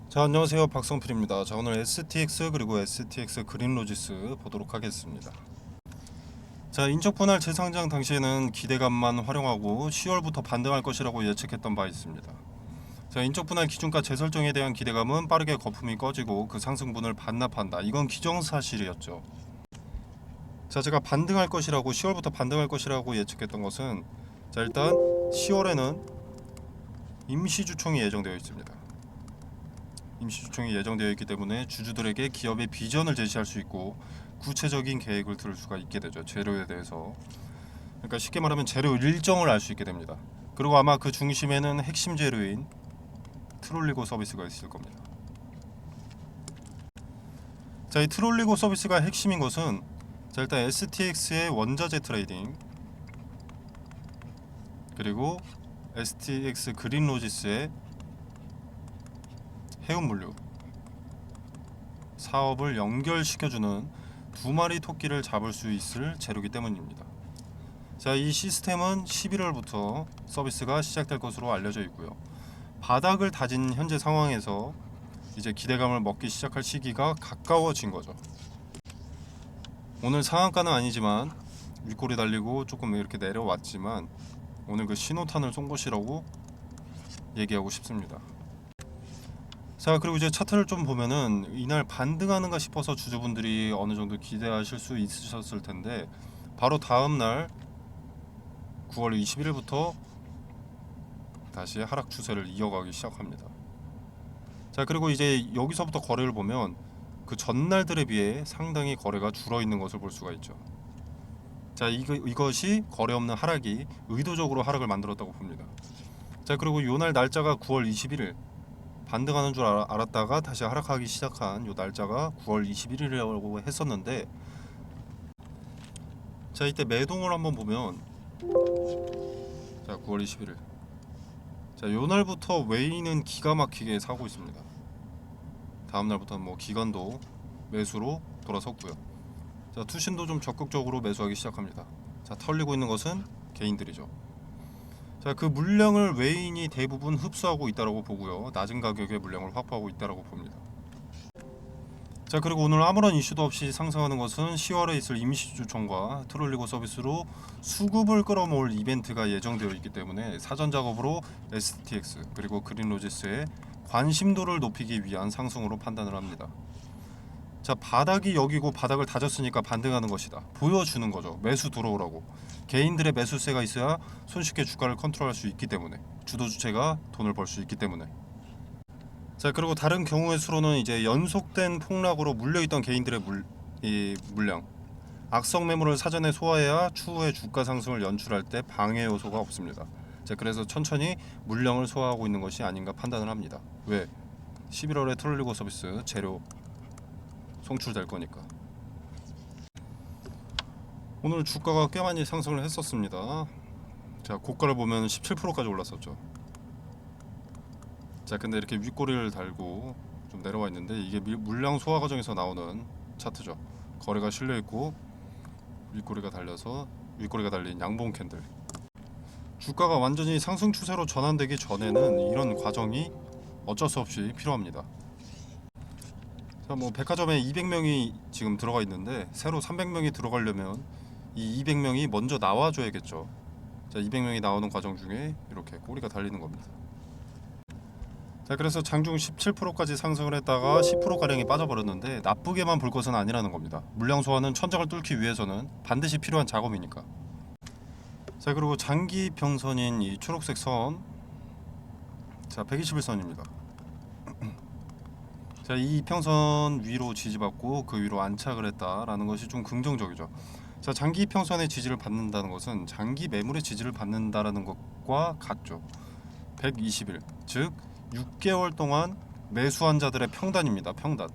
자, 안녕하세요. 박성필입니다. 자, 오늘 STX 그리고 STX 그린로지스 보도록 하겠습니다. 자, 인적 분할 재상장 당시에는 기대감만 활용하고 10월부터 반등할 것이라고 예측했던 바 있습니다. 자, 인적 분할 기준가 재설정에 대한 기대감은 빠르게 거품이 꺼지고 그 상승분을 반납한다. 이건 기정사실이었죠. 자, 제가 반등할 것이라고 10월부터 반등할 것이라고 예측했던 것은, 자, 일단 10월에는 임시주총이 예정되어 있습니다. 임시주총이 예정되어 있기 때문에 주주들에게 기업의 비전을 제시할 수 있고 구체적인 계획을 들을 수가 있게 되죠. 재료에 대해서. 그러니까 쉽게 말하면 재료 일정을 알 수 있게 됩니다. 그리고 아마 그 중심에는 핵심 재료인 트롤리고 서비스가 있을 겁니다. 자, 이 트롤리고 서비스가 핵심인 것은, 자, 일단 STX의 원자재 트레이딩, 그리고 STX 그린로지스의 해운물류 사업을 연결시켜주는 두 마리 토끼를 잡을 수 있을 재료이기 때문입니다. 자, 이 시스템은 11월부터 서비스가 시작될 것으로 알려져 있고요. 바닥을 다진 현재 상황에서 이제 기대감을 먹기 시작할 시기가 가까워진 거죠. 오늘 상한가는 아니지만 윗골이 달리고 조금 이렇게 내려왔지만 오늘 그 신호탄을 쏜 것이라고 얘기하고 싶습니다. 자, 그리고 이제 차트를 좀 보면은 이날 반등하는가 싶어서 주주분들이 어느 정도 기대하실 수 있으셨을 텐데, 바로 다음 날 9월 20일부터 다시 하락 추세를 이어가기 시작합니다. 자, 그리고 이제 여기서부터 거래를 보면 그 전날들에 비해 상당히 거래가 줄어 있는 것을 볼 수가 있죠. 자, 이것이 거래 없는 하락이 의도적으로 하락을 만들었다고 봅니다. 자, 그리고 요날 날짜가 9월 21일, 반등하는 줄 알았다가 다시 하락하기 시작한 요 날짜가 9월 21일이라고 했었는데, 자, 이때 매동을 한번 보면, 자, 9월 21일, 자, 요 날부터 웨이는 기가 막히게 사고 있습니다. 다음 날부터는 뭐 기관도 매수로 돌아섰고요. 자, 투신도 좀 적극적으로 매수하기 시작합니다. 자, 털리고 있는 것은 개인들이죠. 자, 그 물량을 외인이 대부분 흡수하고 있다라고 보고요. 낮은 가격에 물량을 확보하고 있다라고 봅니다. 자, 그리고 오늘 아무런 이슈도 없이 상승하는 것은 10월에 있을 임시주총과 트롤리고 서비스로 수급을 끌어모을 이벤트가 예정되어 있기 때문에 사전 작업으로 STX 그리고 그린로지스의 관심도를 높이기 위한 상승으로 판단을 합니다. 자, 바닥이 여기고 바닥을 다졌으니까 반등하는 것이다. 보여주는 거죠. 매수 들어오라고. 개인들의 매수세가 있어야 손쉽게 주가를 컨트롤할 수 있기 때문에, 주도 주체가 돈을 벌 수 있기 때문에. 자, 그리고 다른 경우의 수로는 이제 연속된 폭락으로 물려있던 개인들의 물량, 악성 매물을 사전에 소화해야 추후에 주가 상승을 연출할 때 방해 요소가 없습니다. 자, 그래서 천천히 물량을 소화하고 있는 것이 아닌가 판단을 합니다. 왜? 11월에 트롤리고 서비스 재료 송출될 거니까. 오늘 주가가 꽤 많이 상승을 했었습니다. 자, 고가를 보면 17%까지 올랐었죠. 자, 근데 이렇게 윗꼬리를 달고 좀 내려와 있는데, 이게 물량 소화 과정에서 나오는 차트죠. 거래가 실려 있고 윗꼬리가 달려서 윗꼬리가 달린 양봉 캔들. 주가가 완전히 상승 추세로 전환되기 전에는 이런 과정이 어쩔 수 없이 필요합니다. 자, 뭐 백화점에 200명이 지금 들어가 있는데 새로 300명이 들어가려면 이 200명이 먼저 나와줘야겠죠. 자, 200명이 나오는 과정 중에 이렇게 꼬리가 달리는 겁니다. 자, 그래서 장중 17%까지 상승을 했다가 10%가량이 빠져버렸는데 나쁘게만 볼 것은 아니라는 겁니다. 물량 소화는 천장을 뚫기 위해서는 반드시 필요한 작업이니까. 자, 그리고 장기 평선인 이 초록색 선, 자, 121선입니다. 자, 이 평선 위로 지지받고 그 위로 안착을 했다라는 것이 좀 긍정적이죠. 자, 장기 평선의 지지를 받는다는 것은 장기 매물의 지지를 받는다라는 것과 같죠. 120일, 즉 6개월 동안 매수한 자들의 평단입니다. 평단.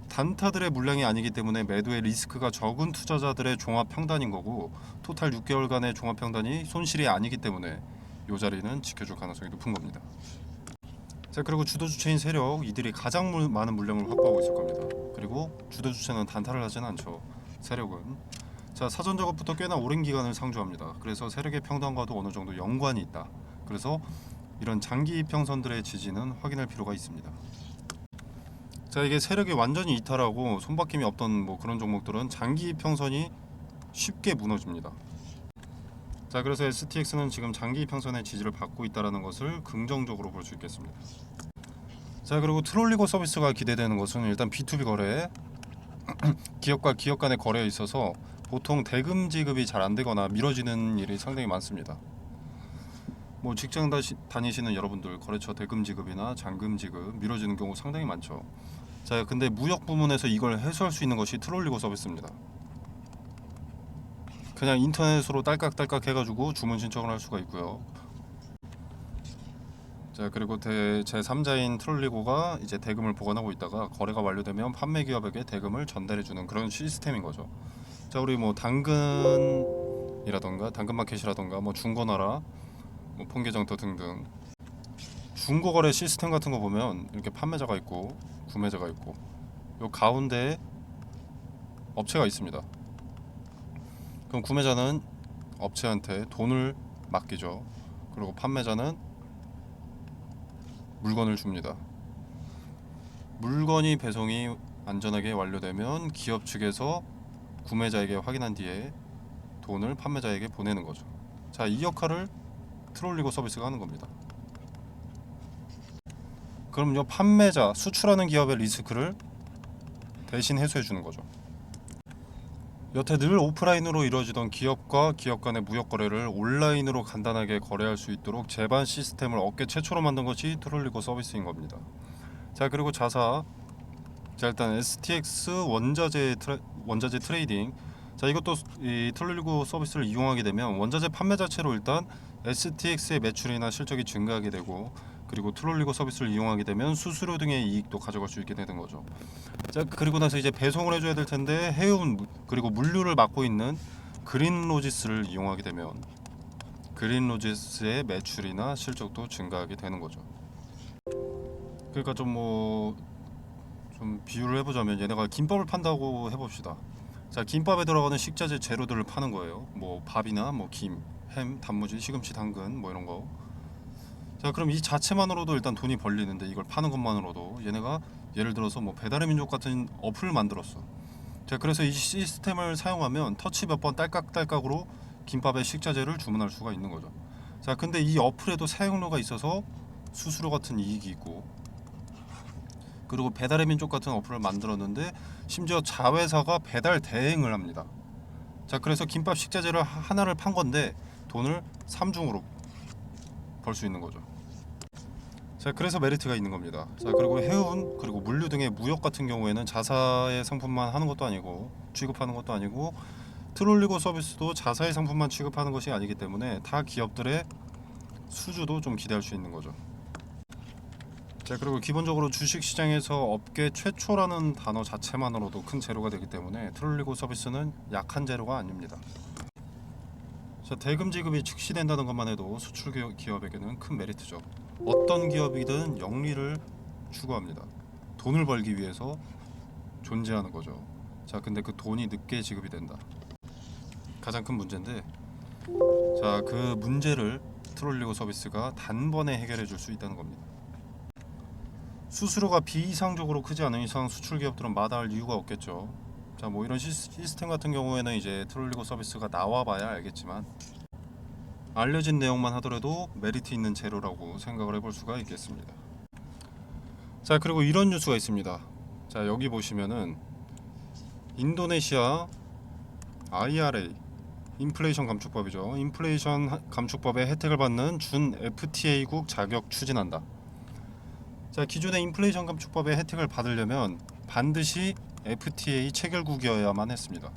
단타들의 물량이 아니기 때문에 매도의 리스크가 적은 투자자들의 종합 평단인 거고, 토탈 6개월간의 종합 평단이 손실이 아니기 때문에 이 자리는 지켜줄 가능성이 높은 겁니다. 자, 그리고 주도 주체인 세력, 이들이 가장 많은 물량을 확보하고 있을 겁니다. 그리고 주도 주체는 단타를 하진 않죠. 세력은. 자, 사전 작업부터 꽤나 오랜 기간을 상주합니다. 그래서 세력의 평단과도 어느 정도 연관이 있다. 그래서 이런 장기 이평선들의 지지는 확인할 필요가 있습니다. 자, 이게 세력이 완전히 이탈하고 손바뀜이 없던 뭐 그런 종목들은 장기 이평선이 쉽게 무너집니다. 자, 그래서 STX는 지금 장기 이평선의 지지를 받고 있다는 것을 긍정적으로 볼 수 있겠습니다. 자, 그리고 트롤리고 서비스가 기대되는 것은 일단 B2B 거래, 기업과 기업 간의 거래에 있어서 보통 대금 지급이 잘 안 되거나 미뤄지는 일이 상당히 많습니다. 뭐 직장 다니시는 여러분들 거래처 대금 지급이나 잔금 지급 미뤄지는 경우 상당히 많죠. 자, 근데 무역 부문에서 이걸 해소할 수 있는 것이 트롤리고 서비스입니다. 그냥 인터넷으로 딸깍딸깍 해가지고 주문 신청을 할 수가 있고요. 자, 그리고 제3자인 트롤리고가 이제 대금을 보관하고 있다가 거래가 완료되면 판매 기업에게 대금을 전달해주는 그런 시스템인 거죠. 자, 우리 뭐 당근이라던가 당근마켓이라던가 뭐 중고나라, 뭐 폰계정터 등등 중고거래 시스템 같은 거 보면 이렇게 판매자가 있고 구매자가 있고 요 가운데에 업체가 있습니다. 그럼 구매자는 업체한테 돈을 맡기죠. 그리고 판매자는 물건을 줍니다. 물건이 배송이 안전하게 완료되면 기업 측에서 구매자에게 확인한 뒤에 돈을 판매자에게 보내는 거죠. 자, 이 역할을 트롤리고 서비스가 하는 겁니다. 그럼요, 판매자, 수출하는 기업의 리스크를 대신 해소해 주는 거죠. 여태 늘 오프라인으로 이루어지던 기업과 기업 간의 무역 거래를 온라인으로 간단하게 거래할 수 있도록 제반 시스템을 업계 최초로 만든 것이 트롤리고 서비스인 겁니다. 자, 그리고 자사, 자, 일단 STX 원자재 트레이딩. 자, 이것도 이 트롤리고 서비스를 이용하게 되면 원자재 판매 자체로 일단 STX의 매출이나 실적이 증가하게 되고, 그리고 트롤리고 서비스를 이용하게 되면 수수료 등의 이익도 가져갈 수 있게 되는 거죠. 자, 그리고 나서 이제 배송을 해줘야 될 텐데 해운 그리고 물류를 맡고 있는 그린로지스를 이용하게 되면 그린로지스의 매출이나 실적도 증가하게 되는 거죠. 그러니까 좀 비유를 해보자면 얘네가 김밥을 판다고 해봅시다. 자, 김밥에 들어가는 식자재 재료들을 파는 거예요. 뭐 밥이나 뭐 김, 햄, 단무지, 시금치, 당근 뭐 이런 거. 자, 그럼 이 자체만으로도 일단 돈이 벌리는데 이걸 파는 것만으로도 얘네가 예를 들어서 뭐 배달의 민족 같은 어플을 만들었어. 자, 그래서 이 시스템을 사용하면 터치 몇 번 딸깍딸깍으로 김밥의 식자재를 주문할 수가 있는 거죠. 자, 근데 이 어플에도 사용료가 있어서 수수료 같은 이익이 있고, 그리고 배달의 민족 같은 어플을 만들었는데 심지어 자회사가 배달 대행을 합니다. 자, 그래서 김밥 식자재를 하나를 판 건데 돈을 3중으로 벌 수 있는 거죠. 자, 그래서 메리트가 있는 겁니다. 자, 그리고 해운 그리고 물류 등의 무역 같은 경우에는 자사의 상품만 하는 것도 아니고 취급하는 것도 아니고 트롤리고 서비스도 자사의 상품만 취급하는 것이 아니기 때문에 타 기업들의 수주도 좀 기대할 수 있는 거죠. 자, 그리고 기본적으로 주식시장에서 업계 최초라는 단어 자체만으로도 큰 재료가 되기 때문에 트롤리고 서비스는 약한 재료가 아닙니다. 자, 대금 지급이 즉시된다는 것만 해도 수출 기업에게는 큰 메리트죠. 어떤 기업이든 영리를 추구합니다. 돈을 벌기 위해서 존재하는 거죠. 자, 근데 그 돈이 늦게 지급이 된다. 가장 큰 문제인데, 자, 그 문제를 트롤리고 서비스가 단번에 해결해 줄 수 있다는 겁니다. 수수료가 비이상적으로 크지 않은 이상 수출 기업들은 마다할 이유가 없겠죠. 자, 뭐 이런 시스템 같은 경우에는 이제 트롤리고 서비스가 나와봐야 알겠지만 알려진 내용만 하더라도 메리트 있는 재료라고 생각을 해볼 수가 있겠습니다. 자, 그리고 이런 뉴스가 있습니다. 자, 여기 보시면은 인도네시아 IRA 인플레이션 감축법이죠. 인플레이션 감축법의 혜택을 받는 준 FTA국 자격 추진한다. 자, 기존의 인플레이션 감축법의 혜택을 받으려면 반드시 FTA 체결국이어야만 했습니다.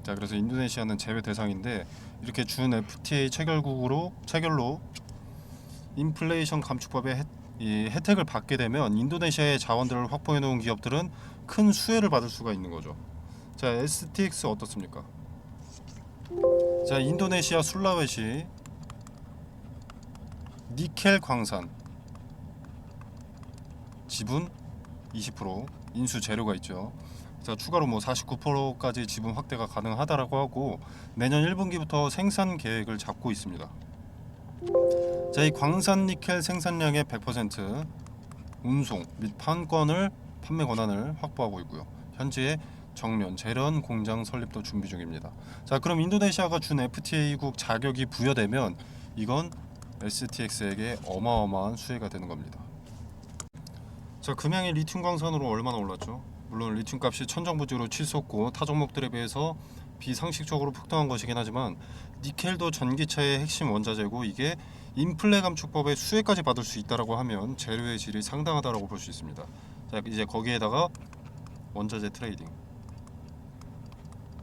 자, 그래서 인도네시아는 제외 대상인데 이렇게 준 FTA 체결로 인플레이션 감축법의 이 혜택을 받게 되면 인도네시아의 자원들을 확보해 놓은 기업들은 큰 수혜를 받을 수가 있는 거죠. 자, STX 어떻습니까? 자, 인도네시아 술라웨시 니켈 광산 지분 20% 인수 재료가 있죠. 자, 추가로 뭐 49%까지 지분 확대가 가능하다라고 하고 내년 1분기부터 생산 계획을 잡고 있습니다. 자, 이 광산 니켈 생산량의 100% 운송 및 판권을 판매 권한을 확보하고 있고요. 현재 정면 재련 공장 설립도 준비 중입니다. 자, 그럼 인도네시아가 준 FTA국 자격이 부여되면 이건 STX에게 어마어마한 수혜가 되는 겁니다. 자, 금양이 리튬 광산으로 얼마나 올랐죠? 물론 리튬 값이 천정부지로 치솟고 타 종목들에 비해서 비상식적으로 폭등한 것이긴 하지만 니켈도 전기차의 핵심 원자재고 이게 인플레 감축법의 수혜까지 받을 수 있다라고 하면 재료의 질이 상당하다라고 볼 수 있습니다. 자, 이제 거기에다가 원자재 트레이딩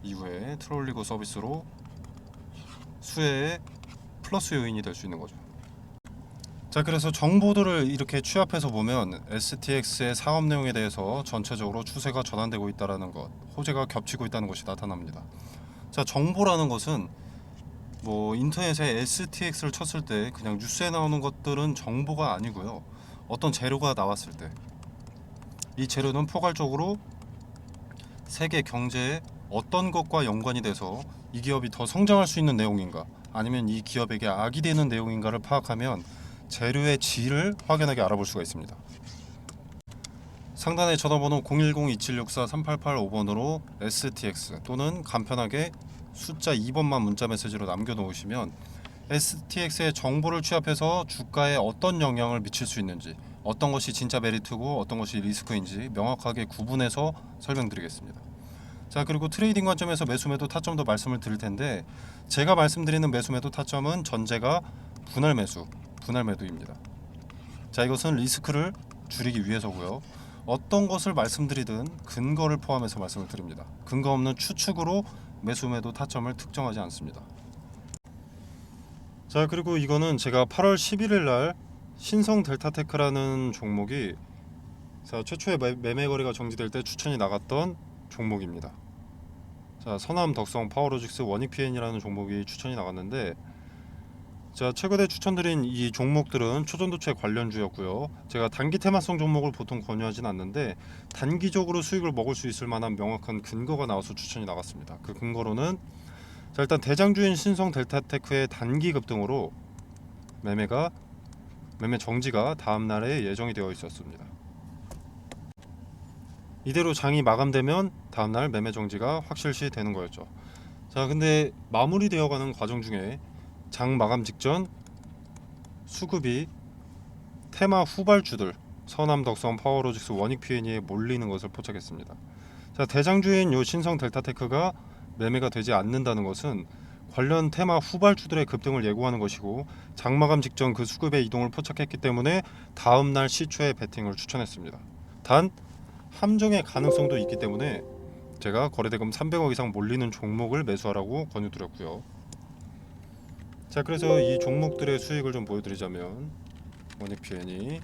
이후에 트롤리고 서비스로 수혜의 플러스 요인이 될 수 있는 거죠. 자, 그래서 정보들을 이렇게 취합해서 보면 STX의 사업 내용에 대해서 전체적으로 추세가 전환되고 있다는 것, 호재가 겹치고 있다는 것이 나타납니다. 자, 정보라는 것은 뭐 인터넷에 STX를 쳤을 때 그냥 뉴스에 나오는 것들은 정보가 아니고요. 어떤 재료가 나왔을 때 이 재료는 포괄적으로 세계 경제에 어떤 것과 연관이 돼서 이 기업이 더 성장할 수 있는 내용인가, 아니면 이 기업에게 악이 되는 내용인가를 파악하면 재료의 질을 확연하게 알아볼 수가 있습니다. 상단의 전화번호 010-2764-3885번으로 STX 또는 간편하게 숫자 2번만 문자 메시지로 남겨놓으시면 STX의 정보를 취합해서 주가에 어떤 영향을 미칠 수 있는지, 어떤 것이 진짜 메리트고 어떤 것이 리스크인지 명확하게 구분해서 설명드리겠습니다. 자, 그리고 트레이딩 관점에서 매수매도 타점도 말씀을 드릴 텐데, 제가 말씀드리는 매수매도 타점은 전제가 분할 매수, 분할 매도입니다. 자, 이것은 리스크를 줄이기 위해서고요. 어떤 것을 말씀드리든 근거를 포함해서 말씀을 드립니다. 근거 없는 추측으로 매수매도 타점을 특정하지 않습니다. 자, 그리고 이거는 제가 8월 11일 날 신성 델타테크라는 종목이 최초의 매매 거래가 정지될 때 추천이 나갔던 종목입니다. 자, 서남 덕성 파워로직스 원익PN이라는 종목이 추천이 나갔는데, 자, 최근에 추천드린 이 종목들은 초전도체 관련주였고요. 제가 단기 테마성 종목을 보통 권유하진 않는데 단기적으로 수익을 먹을 수 있을 만한 명확한 근거가 나와서 추천이 나갔습니다. 그 근거로는, 자, 일단 대장주인 신성 델타테크의 단기 급등으로 매매 정지가 다음 날에 예정이 되어 있었습니다. 이대로 장이 마감되면 다음 날 매매 정지가 확실시 되는 거였죠. 자, 근데 마무리되어가는 과정 중에 장 마감 직전 수급이 테마 후발주들 서남 덕성 파워로직스 원익PN에 몰리는 것을 포착했습니다. 자, 대장주인 요 신성 델타테크가 매매가 되지 않는다는 것은 관련 테마 후발주들의 급등을 예고하는 것이고, 장마감 직전 그 수급의 이동을 포착했기 때문에 다음 날 시초에 베팅을 추천했습니다. 단 함정의 가능성도 있기 때문에 제가 거래대금 300억 이상 몰리는 종목을 매수하라고 권유드렸고요. 자, 그래서 이 종목들의 수익을 좀 보여드리자면, 원익PN이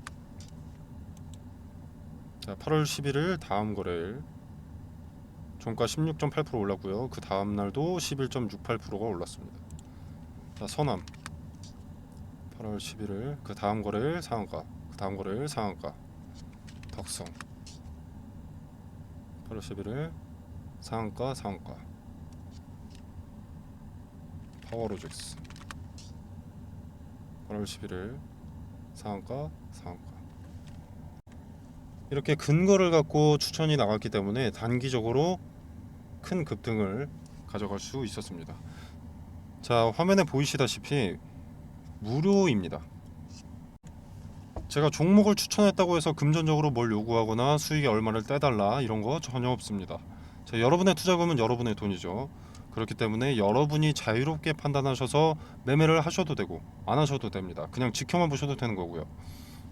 자, 8월 11일 다음 거래일 종가 16.8% 올랐고요. 그 다음 날도 11.68%가 올랐습니다. 자, 서남 8월 11일 그 다음 거래일 상한가, 그 다음 거래일 상한가. 덕성 8월 11일 상한가, 상한가. 파워로직스 8월 11일 상한가, 상한가. 이렇게 근거를 갖고 추천이 나갔기 때문에 단기적으로 큰 급등을 가져갈 수 있었습니다. 자, 화면에 보이시다시피 무료입니다. 제가 종목을 추천했다고 해서 금전적으로 뭘 요구하거나 수익의 얼마를 떼달라 이런 거 전혀 없습니다. 자, 여러분의 투자금은 여러분의 돈이죠. 그렇기 때문에 여러분이 자유롭게 판단하셔서 매매를 하셔도 되고 안 하셔도 됩니다. 그냥 지켜만 보셔도 되는 거고요.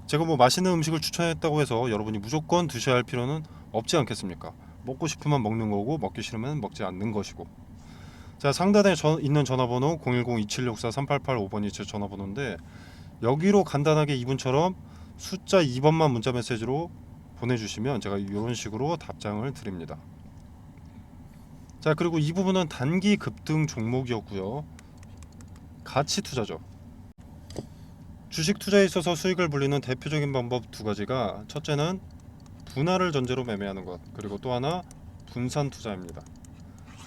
제가 뭐 맛있는 음식을 추천했다고 해서 여러분이 무조건 드셔야 할 필요는 없지 않겠습니까? 먹고 싶으면 먹는 거고 먹기 싫으면 먹지 않는 것이고. 자, 상단에 있는 전화번호 010-2764-3885번이 제 전화번호인데, 여기로 간단하게 이분처럼 숫자 2번만 문자 메시지로 보내주시면 제가 이런 식으로 답장을 드립니다. 자, 그리고 이 부분은 단기 급등 종목이었고요. 가치 투자죠. 주식 투자에 있어서 수익을 불리는 대표적인 방법 두 가지가, 첫째는 분할을 전제로 매매하는 것, 그리고 또 하나 분산 투자입니다.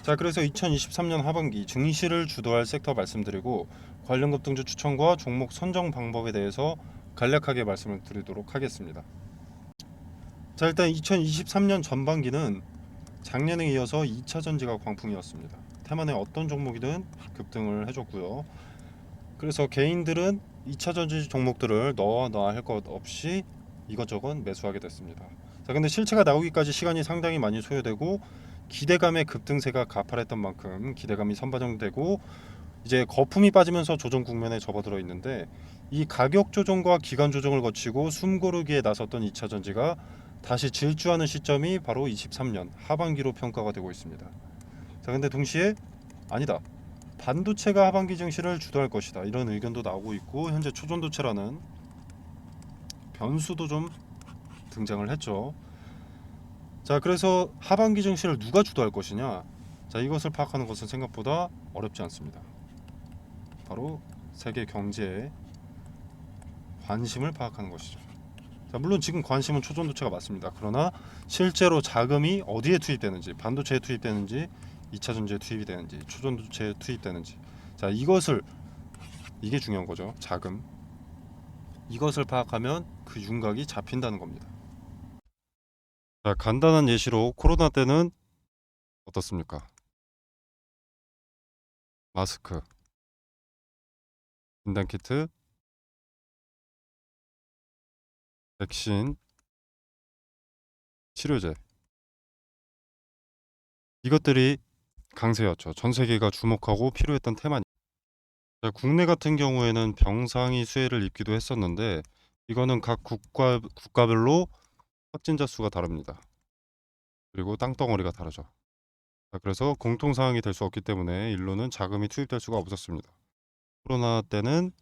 자, 그래서 2023년 하반기 증시를 주도할 섹터 말씀드리고 관련 급등주 추천과 종목 선정 방법에 대해서 간략하게 말씀을 드리도록 하겠습니다. 자, 일단 2023년 전반기는 작년에 이어서 2차 전지가 광풍이었습니다. 테만의 어떤 종목이든 급등을 해줬고요. 그래서 개인들은 2차 전지 종목들을 넣어놔야 할 것 없이 이것저것 매수하게 됐습니다. 자, 근데 실체가 나오기까지 시간이 상당히 많이 소요되고 기대감의 급등세가 가팔했던 만큼 기대감이 선반영되고 이제 거품이 빠지면서 조정 국면에 접어들어 있는데, 이 가격 조정과 기간 조정을 거치고 숨고르기에 나섰던 2차 전지가 다시 질주하는 시점이 바로 23년 하반기로 평가가 되고 있습니다. 자, 근데 동시에 아니다, 반도체가 하반기 증시를 주도할 것이다, 이런 의견도 나오고 있고 현재 초전도체라는 변수도 좀 등장을 했죠. 자, 그래서 하반기 증시를 누가 주도할 것이냐, 자, 이것을 파악하는 것은 생각보다 어렵지 않습니다. 바로 세계 경제에 관심을 파악하는 것이죠. 자, 물론 지금 관심은 초전도체가 맞습니다. 그러나 실제로 자금이 어디에 투입되는지, 반도체에 투입되는지, 2차 전지에 투입이 되는지, 초전도체에 투입되는지, 자, 이게 중요한 거죠. 자금, 이것을 파악하면 그 윤곽이 잡힌다는 겁니다. 자, 간단한 예시로 코로나 때는 어떻습니까? 마스크, 진단키트, 백신, 치료제, 이것들이 강세였죠. 전 세계가 주목하고 필요했던 테마니. 자, 국내 같은 경우에는 병상이 수혜를 입기도 했었는데 이거는 각 국가별로 확진자 수가 다릅니다. 그리고 땅덩어리가 다르죠. 자, 그래서 공통 사항이 될 수 없기 때문에 일로는 자금이 투입될 수가 없었습니다. 코로나 때는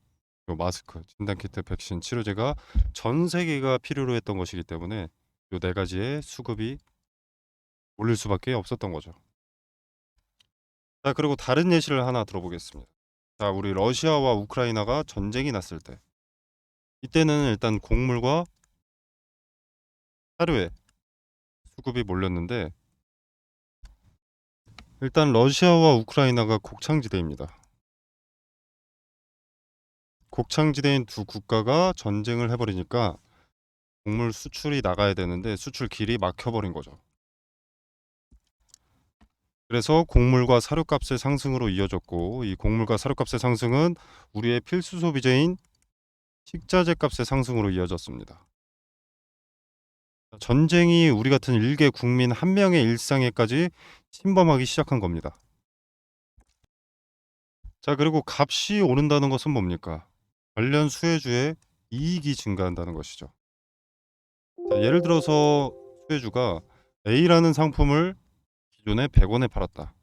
요 마스크, 진단키트, 백신, 치료제가 전 세계가 필요로 했던 것이기 때문에 요 네 가지의 수급이 올릴 수밖에 없었던 거죠. 자, 그리고 다른 예시를 하나 들어보겠습니다. 자, 우리 러시아와 우크라이나가 전쟁이 났을 때, 이때는 일단 곡물과 사료에 수급이 몰렸는데, 일단 러시아와 우크라이나가 곡창지대입니다. 곡창지대인 두 국가가 전쟁을 해버리니까 곡물 수출이 나가야 되는데 수출 길이 막혀버린 거죠. 그래서 곡물과 사료값의 상승으로 이어졌고, 이 곡물과 사료값의 상승은 우리의 필수 소비재인 식자재 값의 상승으로 이어졌습니다. 전쟁이 우리 같은 일개 국민 한 명의 일상에까지 침범하기 시작한 겁니다. 자, 그리고 값이 오른다는 것은 뭡니까? 관련 수혜주의 이익이 증가한다는 것이죠. 자, 예를 들어서 수혜주가 A라는 상품을 기존에 100원에 팔았다.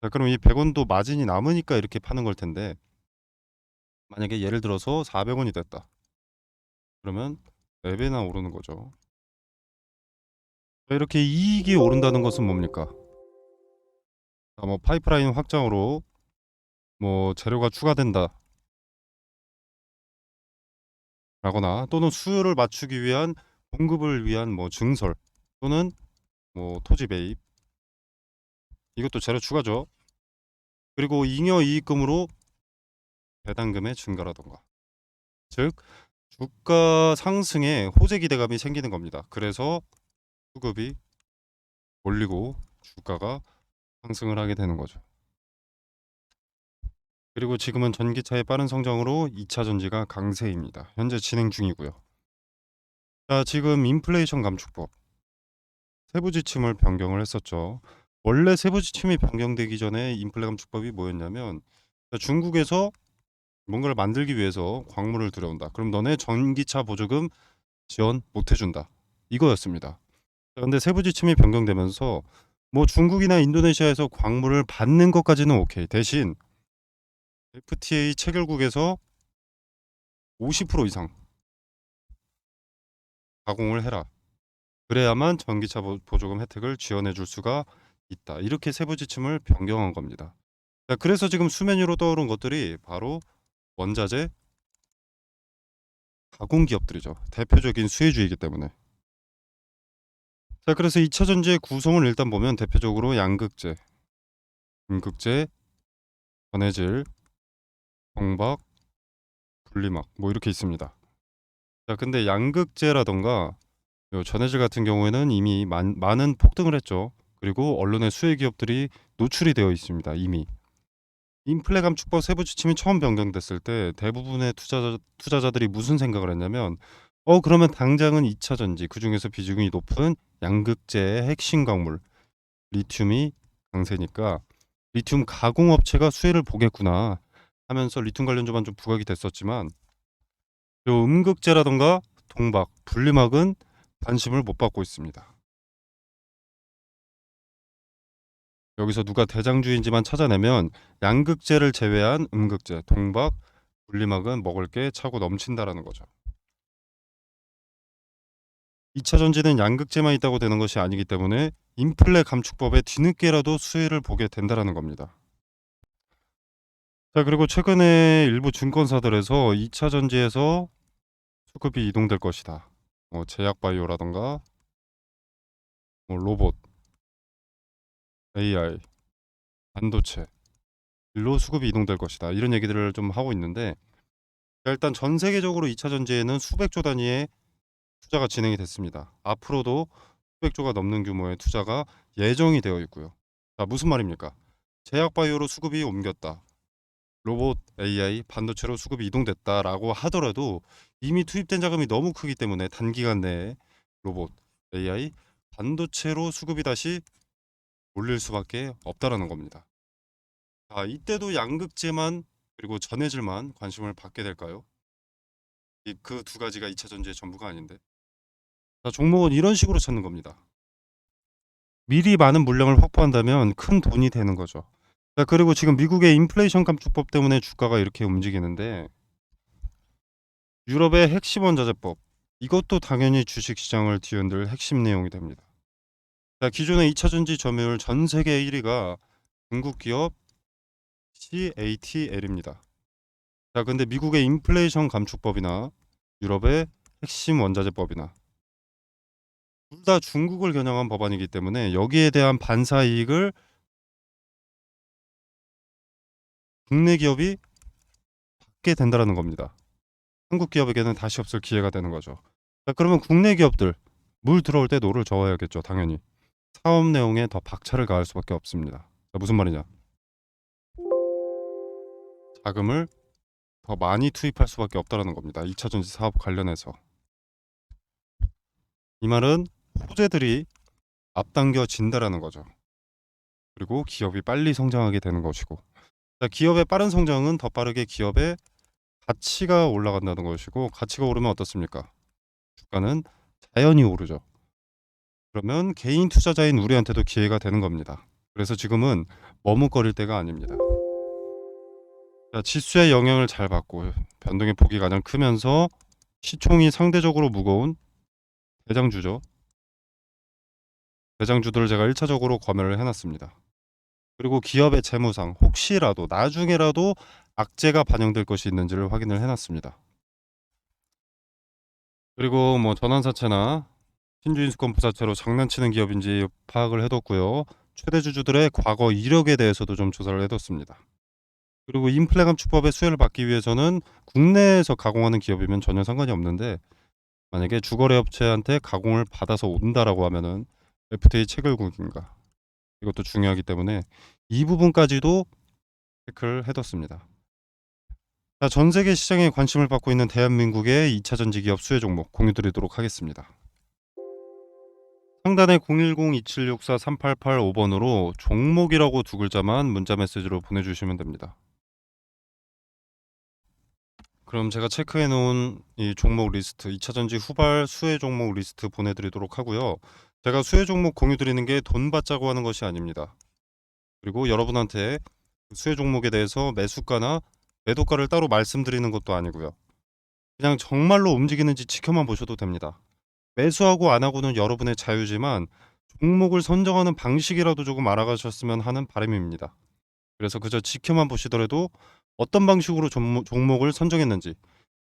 자, 그럼 이 100원도 마진이 남으니까 이렇게 파는 걸 텐데, 만약에 예를 들어서 400원이 됐다. 그러면 4배나 오르는 거죠. 자, 이렇게 이익이 오른다는 것은 뭡니까? 자, 뭐 파이프라인 확장으로 뭐 재료가 추가된다 라거나, 또는 수요를 맞추기 위한 공급을 위한 뭐 증설, 또는 뭐 토지 매입, 이것도 재료 추가죠. 그리고 잉여 이익금으로 배당금의 증가라던가, 즉 주가 상승에 호재 기대감이 생기는 겁니다. 그래서 수급이 몰리고 주가가 상승을 하게 되는 거죠. 그리고 지금은 전기차의 빠른 성장으로 2차 전지가 강세입니다. 현재 진행 중이고요. 자, 지금 인플레이션 감축법 세부 지침을 변경을 했었죠. 원래 세부 지침이 변경되기 전에 인플레 감축법이 뭐였냐면, 중국에서 뭔가를 만들기 위해서 광물을 들여온다. 그럼 너네 전기차 보조금 지원 못 해준다. 이거였습니다. 근데 세부 지침이 변경되면서 뭐 중국이나 인도네시아에서 광물을 받는 것까지는 오케이. 대신 FTA 체결국에서 50% 이상 가공을 해라. 그래야만 전기차 보조금 혜택을 지원해 줄 수가 있다. 이렇게 세부 지침을 변경한 겁니다. 자, 그래서 지금 수면 위로 떠오른 것들이 바로 원자재 가공 기업들이죠. 대표적인 수혜주이기 때문에. 자, 그래서 2차 전지의 구성을 일단 보면 대표적으로 양극재, 음극재, 전해질, 동박, 분리막 뭐 이렇게 있습니다. 자, 근데 양극재라던가 요 전해질 같은 경우에는 이미 많은 폭등을 했죠. 그리고 언론의 수혜 기업들이 노출이 되어 있습니다. 이미 인플레 감축법 세부 지침이 처음 변경됐을 때 대부분의 투자자들이 무슨 생각을 했냐면 그러면 당장은 2차 전지 그중에서 비중이 높은 양극재의 핵심 광물 리튬이 강세니까 리튬 가공업체가 수혜를 보겠구나 하면서 리튬 관련주만 좀 부각이 됐었지만 요 음극재라던가 동박, 분리막은 관심을 못 받고 있습니다. 여기서 누가 대장주인지만 찾아내면 양극재를 제외한 음극재, 동박, 분리막은 먹을 게 차고 넘친다라는 거죠. 2차 전지는 양극재만 있다고 되는 것이 아니기 때문에 인플레 감축법에 뒤늦게라도 수혜를 보게 된다라는 겁니다. 자, 그리고 최근에 일부 증권사들에서 2차 전지에서 수급이 이동될 것이다. 제약바이오라던가 로봇, AI, 반도체 일로 수급이 이동될 것이다. 이런 얘기들을 좀 하고 있는데 일단 전 세계적으로 2차 전지에는 수백조 단위의 투자가 진행이 됐습니다. 앞으로도 수백조가 넘는 규모의 투자가 예정이 되어 있고요. 자, 무슨 말입니까? 제약바이오로 수급이 옮겼다. 로봇, AI, 반도체로 수급이 이동됐다라고 하더라도 이미 투입된 자금이 너무 크기 때문에 단기간 내에 로봇, AI, 반도체로 수급이 다시 몰릴 수밖에 없다라는 겁니다. 자, 이때도 양극재만 그리고 전해질만 관심을 받게 될까요? 그 두 가지가 2차 전지의 전부가 아닌데. 자, 종목은 이런 식으로 찾는 겁니다. 미리 많은 물량을 확보한다면 큰 돈이 되는 거죠. 자, 그리고 지금 미국의 인플레이션 감축법 때문에 주가가 이렇게 움직이는데 유럽의 핵심 원자재법 이것도 당연히 주식시장을 뒤흔들 핵심 내용이 됩니다. 자, 기존의 2차 전지 점유율 전 세계 1위가 중국 기업 CATL입니다. 자, 근데 미국의 인플레이션 감축법이나 유럽의 핵심 원자재법이나 둘 다 중국을 겨냥한 법안이기 때문에 여기에 대한 반사 이익을 국내 기업이 받게 된다는 겁니다. 한국 기업에게는 다시 없을 기회가 되는 거죠. 자, 그러면 국내 기업들 물 들어올 때 노를 저어야겠죠. 당연히 사업 내용에 더 박차를 가할 수밖에 없습니다. 자, 무슨 말이냐? 자금을 더 많이 투입할 수밖에 없다는 겁니다. 2차 전지 사업 관련해서 이 말은 호재들이 앞당겨진다라는 거죠. 그리고 기업이 빨리 성장하게 되는 것이고, 자, 기업의 빠른 성장은 더 빠르게 기업의 가치가 올라간다는 것이고, 가치가 오르면 어떻습니까? 주가는 자연히 오르죠. 그러면 개인 투자자인 우리한테도 기회가 되는 겁니다. 그래서 지금은 머뭇거릴 때가 아닙니다. 자, 지수의 영향을 잘 받고 변동의 폭이 가장 크면서 시총이 상대적으로 무거운 대장주죠. 대장주들을 제가 1차적으로 검열을 해놨습니다. 그리고 기업의 재무상 혹시라도 나중에라도 악재가 반영될 것이 있는지를 확인을 해놨습니다. 그리고 뭐 전환사채나 신주인수권 부사채로 장난치는 기업인지 파악을 해뒀고요. 최대 주주들의 과거 이력에 대해서도 좀 조사를 해뒀습니다. 그리고 인플레 감축법의 수혜를 받기 위해서는 국내에서 가공하는 기업이면 전혀 상관이 없는데 만약에 주거래 업체한테 가공을 받아서 온다라고 하면은 FTA 체결국인가 이것도 중요하기 때문에 이 부분까지도 체크를 해뒀습니다. 자, 전 세계 시장에 관심을 받고 있는 대한민국의 2차 전지 기업 수혜 종목 공유드리도록 하겠습니다. 상단에 010-2764-3885번으로 종목이라고 두 글자만 문자 메시지로 보내주시면 됩니다. 그럼 제가 체크해 놓은 이 종목 리스트 2차 전지 후발 수혜 종목 리스트 보내드리도록 하고요. 제가 수혜 종목 공유 드리는 게 돈 받자고 하는 것이 아닙니다. 그리고 여러분한테 수혜 종목에 대해서 매수가나 매도가를 따로 말씀드리는 것도 아니고요. 그냥 정말로 움직이는지 지켜만 보셔도 됩니다. 매수하고 안 하고는 여러분의 자유지만 종목을 선정하는 방식이라도 조금 알아가셨으면 하는 바람입니다. 그래서 그저 지켜만 보시더라도 어떤 방식으로 종목을 선정했는지,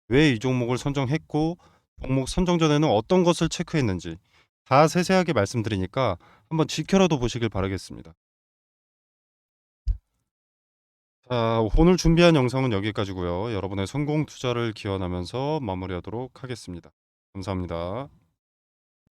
왜 이 종목을 선정했고 종목 선정 전에는 어떤 것을 체크했는지 다 세세하게 말씀드리니까 한번 지켜라도 보시길 바라겠습니다. 자, 오늘 준비한 영상은 여기까지고요. 여러분의 성공 투자를 기원하면서 마무리하도록 하겠습니다. 감사합니다.